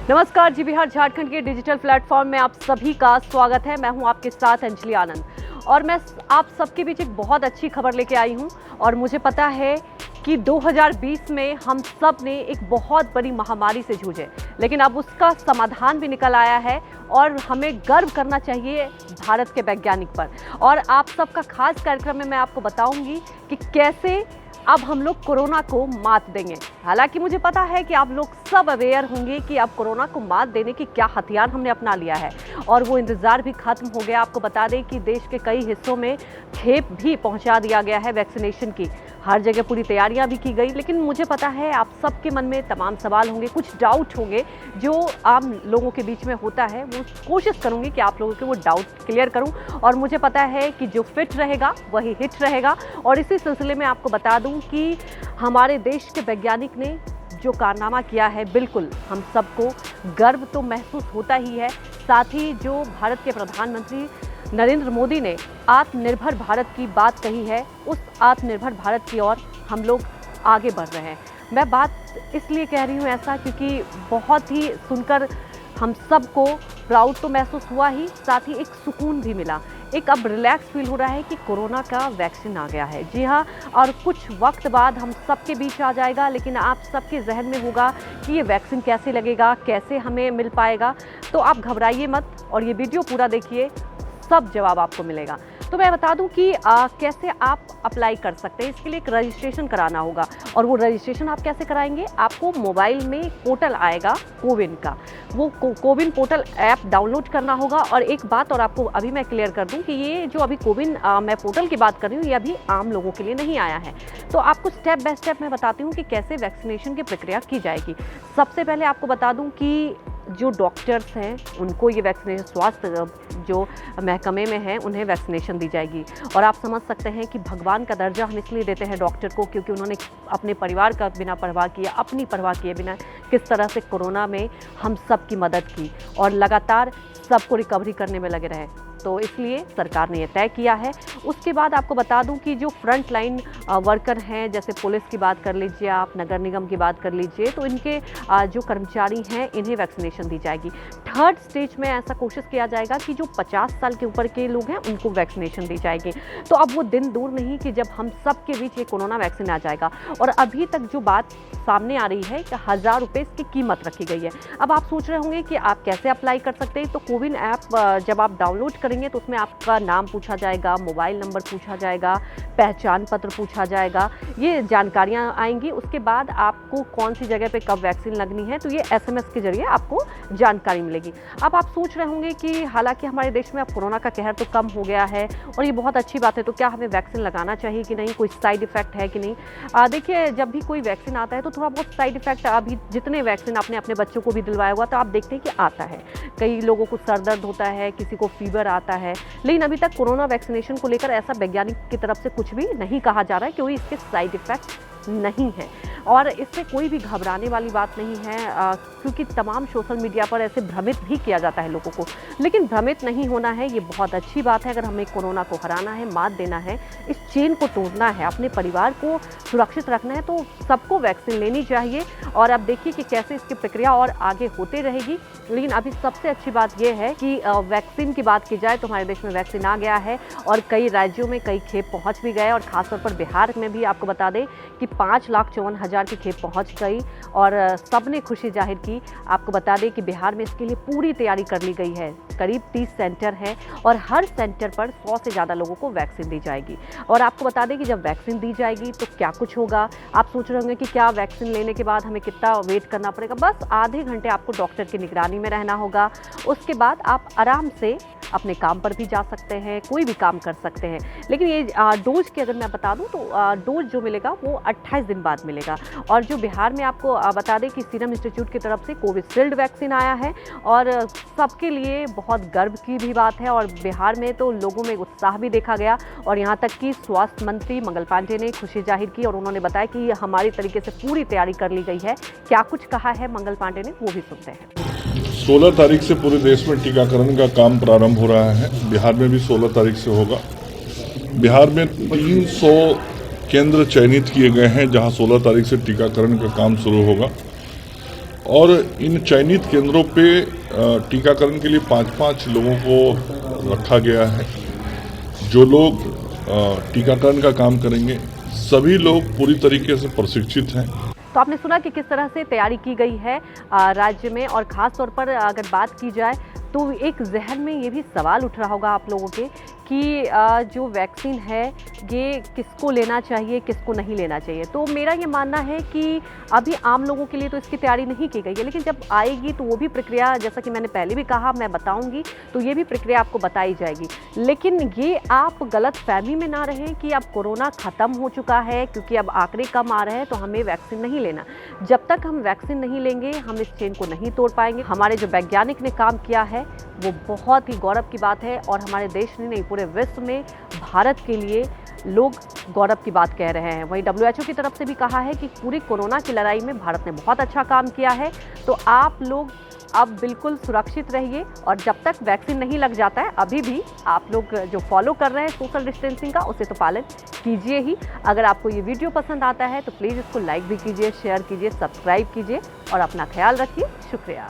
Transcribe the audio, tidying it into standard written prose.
नमस्कार जी बिहार झारखंड के digital platform में आप सभी का स्वागत है। मैं हूं आपके साथ अंजलि आनंद और मैं आप सबके बीच एक बहुत अच्छी खबर लेके आई हूं। और मुझे पता है कि 2020 में हम सब ने एक बहुत बड़ी महामारी से जूझे, लेकिन अब उसका समाधान भी निकल आया है और हमें गर्व करना चाहिए भारत के वैज्ञानिक पर। और आप सबका खास कार्यक्रम में मैं आपको बताऊंगी कि कैसे अब हम लोग कोरोना को मात देंगे। हालांकि मुझे पता है कि आप लोग सब अवेयर होंगे कि अब कोरोना को मात देने की क्या हथियार हमने अपना लिया है और वो इंतज़ार भी खत्म हो गया। आपको बता दें कि देश के कई हिस्सों में खेप भी पहुंचा दिया गया है वैक्सीनेशन की। हर जगह पूरी तैयारियां भी की गई, लेकिन मुझे पता है आप सबके मन में तमाम सवाल होंगे, कुछ डाउट होंगे जो आम लोगों के बीच में होता है। वो कोशिश करूंगी कि आप लोगों के वो डाउट क्लियर करूं और मुझे पता है कि जो फिट रहेगा वही हिट रहेगा। और इसी सिलसिले में आपको बता दूं कि हमारे देश के वैज्ञानिक ने जो कारनामा किया है, बिल्कुल हम सबको गर्व तो महसूस होता ही है। साथ ही जो भारत के प्रधानमंत्री नरेंद्र मोदी ने आत्मनिर्भर भारत की बात कही है, उस आत्मनिर्भर भारत की ओर हम लोग आगे बढ़ रहे हैं। मैं बात इसलिए कह रही हूँ ऐसा क्योंकि बहुत ही सुनकर हम सबको प्राउड तो महसूस हुआ ही, साथ ही एक सुकून भी मिला। एक अब रिलैक्स फील हो रहा है कि कोरोना का वैक्सीन आ गया है। जी हाँ, और कुछ वक्त बाद हम सबके बीच आ जाएगा, लेकिन आप सबके जहन में होगा कि ये वैक्सीन कैसे लगेगा, कैसे हमें मिल पाएगा। तो आप घबराइए मत और ये वीडियो पूरा देखिए, सब जवाब आपको मिलेगा। तो मैं बता दूं कि कैसे आप अप्लाई कर सकते हैं। इसके लिए एक रजिस्ट्रेशन कराना होगा और वो रजिस्ट्रेशन आप कैसे कराएंगे, आपको मोबाइल में पोर्टल आएगा कोविन का, वो कोविन पोर्टल ऐप डाउनलोड करना होगा। और एक बात और आपको अभी मैं क्लियर कर दूं कि ये जो अभी कोविन मैं पोर्टल की बात कर रही हूँ, ये अभी आम लोगों के लिए नहीं आया है। तो आपको स्टेप बाय स्टेप मैं बताती हूँ कि कैसे वैक्सीनेशन की प्रक्रिया की जाएगी। सबसे पहले आपको बता दूँ कि जो डॉक्टर्स हैं उनको ये वैक्सीनेशन, स्वास्थ्य जो महकमे में हैं उन्हें वैक्सीनेशन दी जाएगी। और आप समझ सकते हैं कि भगवान का दर्जा हम इसलिए देते हैं डॉक्टर को क्योंकि उन्होंने अपने परिवार का बिना परवाह किए, अपनी परवाह किए बिना किस तरह से कोरोना में हम सब की मदद की और लगातार सबको रिकवरी करने में लगे रहे। तो इसलिए सरकार ने यह तय किया है। उसके बाद आपको बता दूं कि जो फ्रंट लाइन वर्कर हैं, जैसे पुलिस की बात कर लीजिए, आप नगर निगम की बात कर लीजिए, तो इनके जो कर्मचारी हैं इन्हें वैक्सीनेशन दी जाएगी। थर्ड स्टेज में ऐसा कोशिश किया जाएगा कि जो 50 साल के ऊपर के लोग हैं उनको वैक्सीनेशन दी जाएगी। तो अब वो दिन दूर नहीं कि जब हम सब के बीच ये कोरोना वैक्सीन आ जाएगा। और अभी तक जो बात सामने आ रही है कि 1000 रुपये इसकी कीमत रखी गई है। अब आप सोच रहे होंगे कि आप कैसे अप्लाई कर सकते हैं। तो कोविन ऐप जब आप डाउनलोड करेंगे तो उसमें आपका नाम पूछा जाएगा, मोबाइल नंबर पूछा जाएगा, पहचान पत्र पूछा जाएगा, ये जानकारियां आएंगी। उसके बाद आपको कौन सी जगह पे कब वैक्सीन लगनी है, तो ये SMS के जरिए आपको जानकारी मिलेगी। अब आप सोच रहे होंगे कि हालांकि हमारे देश में अब कोरोना का कहर तो कम हो गया है और ये बहुत अच्छी बात है, तो क्या हमें वैक्सीन लगाना चाहिए कि नहीं, कोई साइड इफेक्ट है कि नहीं। देखिए, जब भी कोई वैक्सीन आता है तो थोड़ा बहुत साइड इफेक्ट, अभी जितने वैक्सीन आपने अपने बच्चों को भी दिलवाया हुआ तो आप देखते हैं कि आता है। कई लोगों को सर दर्द होता है, किसी को फीवर आता है, लेकिन अभी तक कोरोना वैक्सीनेशन को लेकर ऐसा वैज्ञानिक की तरफ से कुछ भी नहीं कहा जा रहा है क्योंकि इसके साइड इफेक्ट नहीं है। और इससे कोई भी घबराने वाली बात नहीं है क्योंकि तमाम सोशल मीडिया पर ऐसे भ्रमित भी किया जाता है लोगों को, लेकिन भ्रमित नहीं होना है। ये बहुत अच्छी बात है। अगर हमें कोरोना को हराना है, मात देना है, इस चेन को तोड़ना है, अपने परिवार को सुरक्षित रखना है, तो सबको वैक्सीन लेनी चाहिए। और अब देखिए कि कैसे इसकी प्रक्रिया और आगे होते रहेगी। लेकिन अभी सबसे अच्छी बात यह है कि वैक्सीन की बात की जाए तो हमारे देश में वैक्सीन आ गया है और कई राज्यों में कई खेप पहुँच भी गए। और खासतौर पर बिहार में भी आपको बता दें कि 5,54,000 की खेप पहुंच गई और सबने खुशी जाहिर की। आपको बता दें कि बिहार में इसके लिए पूरी तैयारी कर ली गई है। करीब 30 सेंटर हैं और हर सेंटर पर 100 से ज़्यादा लोगों को वैक्सीन दी जाएगी। और आपको बता दें कि जब वैक्सीन दी जाएगी तो क्या कुछ होगा। आप सोच रहे होंगे कि क्या वैक्सीन लेने के बाद हमें कितना वेट करना पड़ेगा। बस आधे घंटे आपको डॉक्टर की निगरानी में रहना होगा। उसके बाद आप आराम से अपने काम पर भी जा सकते हैं, कोई भी काम कर सकते हैं। लेकिन ये डोज की अगर मैं बता दूं तो डोज जो मिलेगा वो 28 दिन बाद मिलेगा। और जो बिहार में आपको बता दें कि सीरम इंस्टीट्यूट की तरफ से कोविशील्ड वैक्सीन आया है और सबके लिए बहुत गर्व की भी बात है। और बिहार में तो लोगों में उत्साह भी देखा गया और यहाँ तक कि स्वास्थ्य मंत्री मंगल पांडे ने खुशी जाहिर की और उन्होंने बताया कि हमारी तरीके से पूरी तैयारी कर ली गई है। क्या कुछ कहा है मंगल पांडे ने, वो भी सुनते हैं। 16 तारीख से पूरे देश में टीकाकरण का काम प्रारंभ हो रहा है। बिहार में भी 16 तारीख से होगा। बिहार में 300 केंद्र चयनित किए गए हैं जहां 16 तारीख से टीकाकरण का काम शुरू होगा। और इन चयनित केंद्रों पे टीकाकरण के लिए 5-5 लोगों को रखा गया है। जो लोग टीकाकरण का काम करेंगे सभी लोग पूरी तरीके से प्रशिक्षित हैं। तो आपने सुना कि किस तरह से तैयारी की गई है राज्य में, और ख़ास तौर पर अगर बात की जाए तो एक जहन में ये भी सवाल उठ रहा होगा आप लोगों के कि जो वैक्सीन है ये किसको लेना चाहिए, किसको नहीं लेना चाहिए। तो मेरा ये मानना है कि अभी आम लोगों के लिए तो इसकी तैयारी नहीं की गई है, लेकिन जब आएगी तो वो भी प्रक्रिया, जैसा कि मैंने पहले भी कहा, मैं बताऊंगी, तो ये भी प्रक्रिया आपको बताई जाएगी। लेकिन ये आप गलत फहमी में ना रहें कि अब कोरोना ख़त्म हो चुका है क्योंकि अब आंकड़े कम आ रहे हैं तो हमें वैक्सीन नहीं लेना। जब तक हम वैक्सीन नहीं लेंगे हम इस चेन को नहीं तोड़ पाएंगे। हमारे जो वैज्ञानिक ने काम किया है वो बहुत ही गौरव की बात है, और हमारे देश ने नहीं पूरे विश्व में भारत के लिए लोग गौरव की बात कह रहे हैं। वहीं WHO की तरफ से भी कहा है कि पूरी कोरोना की लड़ाई में भारत ने बहुत अच्छा काम किया है। तो आप लोग अब बिल्कुल सुरक्षित रहिए, और जब तक वैक्सीन नहीं लग जाता है अभी भी आप लोग जो फॉलो कर रहे हैं सोशल डिस्टेंसिंग का, उसे तो पालन कीजिए ही। अगर आपको ये वीडियो पसंद आता है तो प्लीज़ इसको लाइक भी कीजिए, शेयर कीजिए, सब्सक्राइब कीजिए और अपना ख्याल रखिए। शुक्रिया।